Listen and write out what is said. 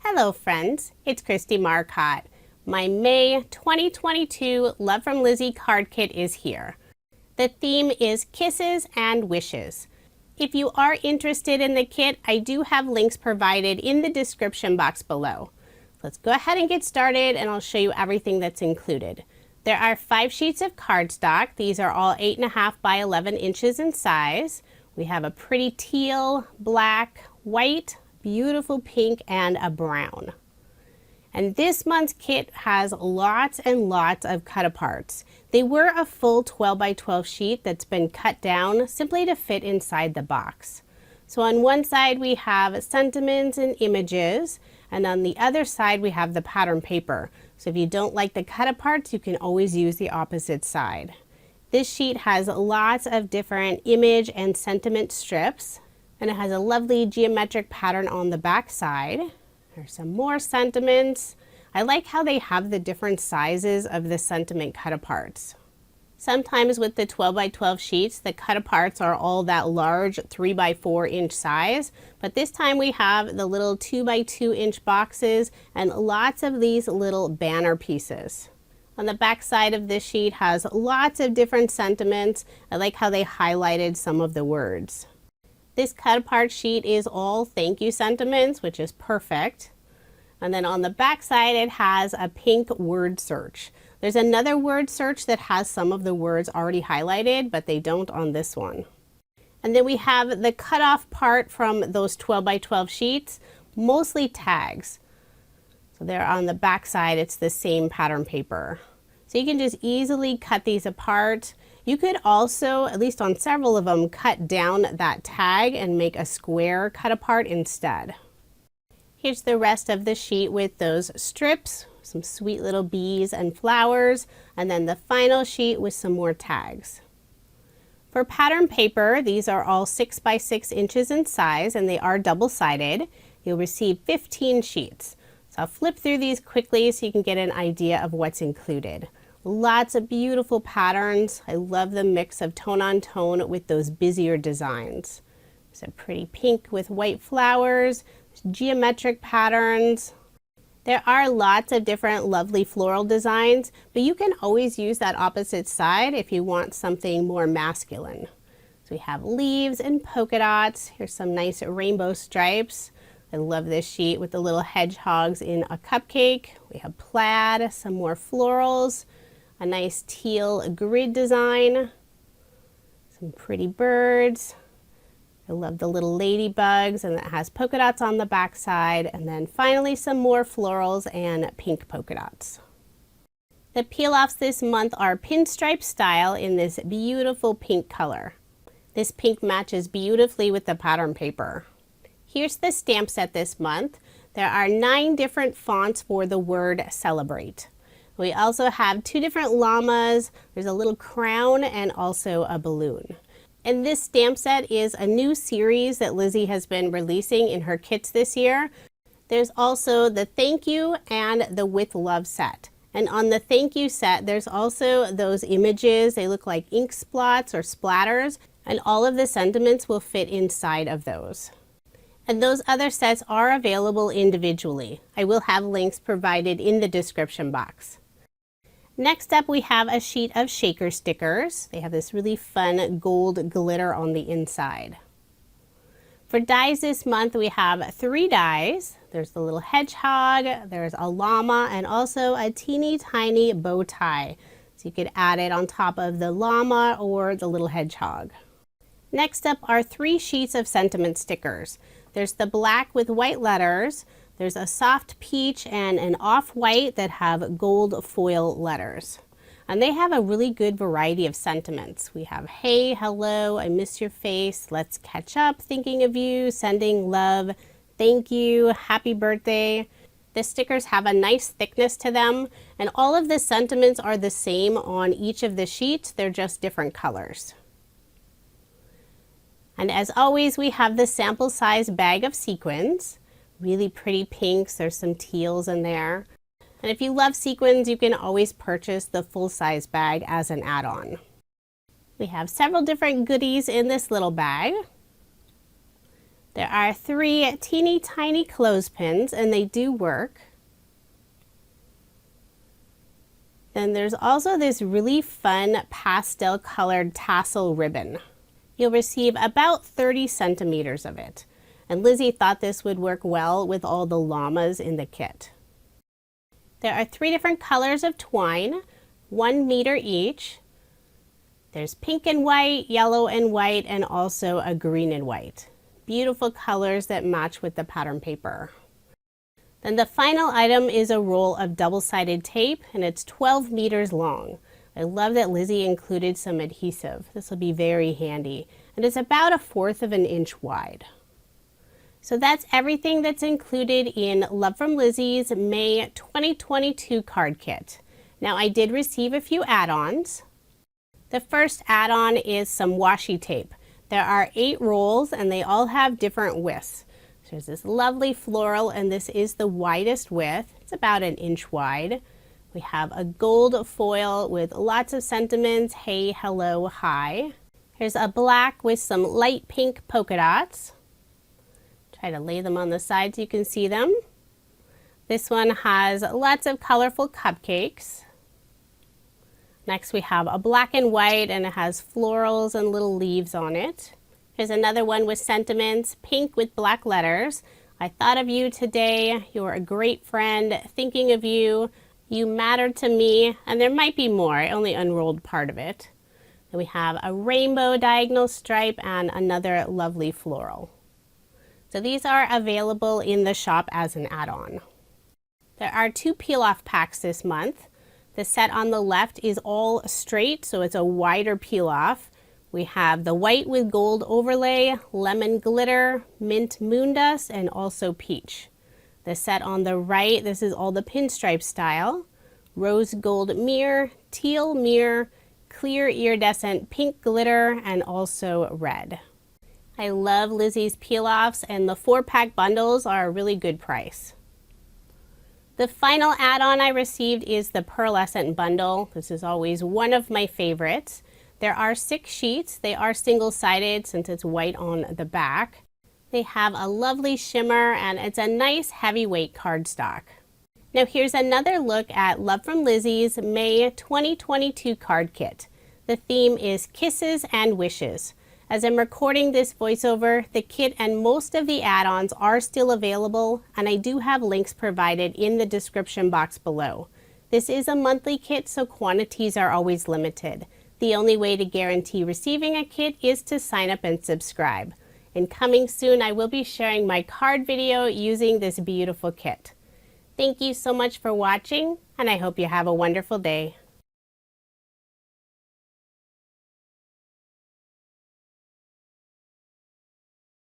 Hello friends, it's Kristie Marcotte. My May 2022 Love from Lizi card kit is here. The theme is Kisses and Wishes. If you are interested in the kit, I do have links provided in the description box below. Let's go ahead and get started and I'll show you everything that's included. There are 5 sheets of cardstock. These are all 8.5 by 11 inches in size. We have a pretty teal, black, white, beautiful pink, and a brown. And this month's kit has lots and lots of cut aparts. They were a full 12 by 12 sheet that's been cut down simply to fit inside the box. So on one side we have sentiments and images, and on the other side we have the pattern paper. So if you don't like the cut aparts, you can always use the opposite side. This sheet has lots of different image and sentiment strips, and it has a lovely geometric pattern on the back side. There's some more sentiments. I like how they have the different sizes of the sentiment cut aparts. Sometimes with the 12 by 12 sheets, the cut aparts are all that large 3 by 4 inch size, but this time we have the little 2 by 2 inch boxes and lots of these little banner pieces. On the back side of this sheet has lots of different sentiments. I like how they highlighted some of the words. This cut apart sheet is all thank you sentiments, which is perfect. And then on the back side, it has a pink word search. There's another word search that has some of the words already highlighted, but they don't on this one. And then we have the cutoff part from those 12 by 12 sheets, mostly tags. So there on the back side, it's the same pattern paper. So you can just easily cut these apart. You could also, at least on several of them, cut down that tag and make a square cut apart instead. Here's the rest of the sheet with those strips, some sweet little bees and flowers, and then the final sheet with some more tags. For pattern paper, these are all 6 by 6 inches in size and they are double-sided. You'll receive 15 sheets. So I'll flip through these quickly so you can get an idea of what's included. Lots of beautiful patterns. I love the mix of tone on tone with those busier designs. There's a pretty pink with white flowers, geometric patterns. There are lots of different lovely floral designs, but you can always use that opposite side if you want something more masculine. So we have leaves and polka dots. Here's some nice rainbow stripes. I love this sheet with the little hedgehogs in a cupcake. We have plaid, some more florals, a nice teal grid design, some pretty birds. I love the little ladybugs, and that has polka dots on the back side, and then finally some more florals and pink polka dots. The peel-offs this month are pinstripe style in this beautiful pink color. This pink matches beautifully with the pattern paper. Here's the stamp set this month. There are 9 different fonts for the word celebrate. We also have 2 different llamas. There's a little crown and also a balloon. And this stamp set is a new series that Lizi has been releasing in her kits this year. There's also the thank you and the with love set. And on the thank you set, there's also those images. They look like ink splots or splatters, and all of the sentiments will fit inside of those. And those other sets are available individually. I will have links provided in the description box. Next up, we have a sheet of shaker stickers. They have this really fun gold glitter on the inside. For dies this month, we have 3 dies. There's the little hedgehog, there's a llama, and also a teeny tiny bow tie. So you could add it on top of the llama or the little hedgehog. Next up are 3 sheets of sentiment stickers. There's the black with white letters. There's a soft peach and an off-white that have gold foil letters. And they have a really good variety of sentiments. We have hey, hello, I miss your face, let's catch up, thinking of you, sending love, thank you, happy birthday. The stickers have a nice thickness to them, and all of the sentiments are the same on each of the sheets. They're just different colors. And as always, we have the sample size bag of sequins. Really pretty pinks, there's some teals in there. And if you love sequins, you can always purchase the full-size bag as an add-on. We have several different goodies in this little bag. There are 3 teeny tiny clothespins, and they do work. Then there's also this really fun pastel colored tassel ribbon. You'll receive about 30 centimeters of it. And Lizzie thought this would work well with all the llamas in the kit. There are 3 different colors of twine, 1 meter each. There's pink and white, yellow and white, and also a green and white. Beautiful colors that match with the pattern paper. Then the final item is a roll of double-sided tape, and it's 12 meters long. I love that Lizzie included some adhesive. This will be very handy. And it's about 1/4 of an inch wide. So that's everything that's included in Love From Lizi's May 2022 card kit. Now I did receive a few add-ons. The first add-on is some washi tape. There are 8 rolls and they all have different widths. There's this lovely floral, and this is the widest width. It's about 1 inch wide. We have a gold foil with lots of sentiments, hey, hello, hi. Here's a black with some light pink polka dots. Try to lay them on the side so you can see them. This one has lots of colorful cupcakes. Next we have a black and white, and it has florals and little leaves on it. Here's another one with sentiments, pink with black letters. I thought of you today. You're a great friend. Thinking of you. You matter to me. And there might be more. I only unrolled part of it. Then we have a rainbow diagonal stripe and another lovely floral. So these are available in the shop as an add-on. There are 2 peel-off packs this month. The set on the left is all straight, so it's a wider peel-off. We have the white with gold overlay, lemon glitter, mint moon dust, and also peach. The set on the right, this is all the pinstripe style. Rose gold mirror, teal mirror, clear iridescent pink glitter, and also red. I love Lizzie's peel-offs, and the 4-pack bundles are a really good price. The final add-on I received is the pearlescent bundle. This is always one of my favorites. There are 6 sheets. They are single-sided since it's white on the back. They have a lovely shimmer, and it's a nice heavyweight cardstock. Now here's another look at Love From Lizi's May 2022 card kit. The theme is Kisses and Wishes. As I'm recording this voiceover, the kit and most of the add-ons are still available, and I do have links provided in the description box below. This is a monthly kit, so quantities are always limited. The only way to guarantee receiving a kit is to sign up and subscribe. And coming soon, I will be sharing my card video using this beautiful kit. Thank you so much for watching, and I hope you have a wonderful day.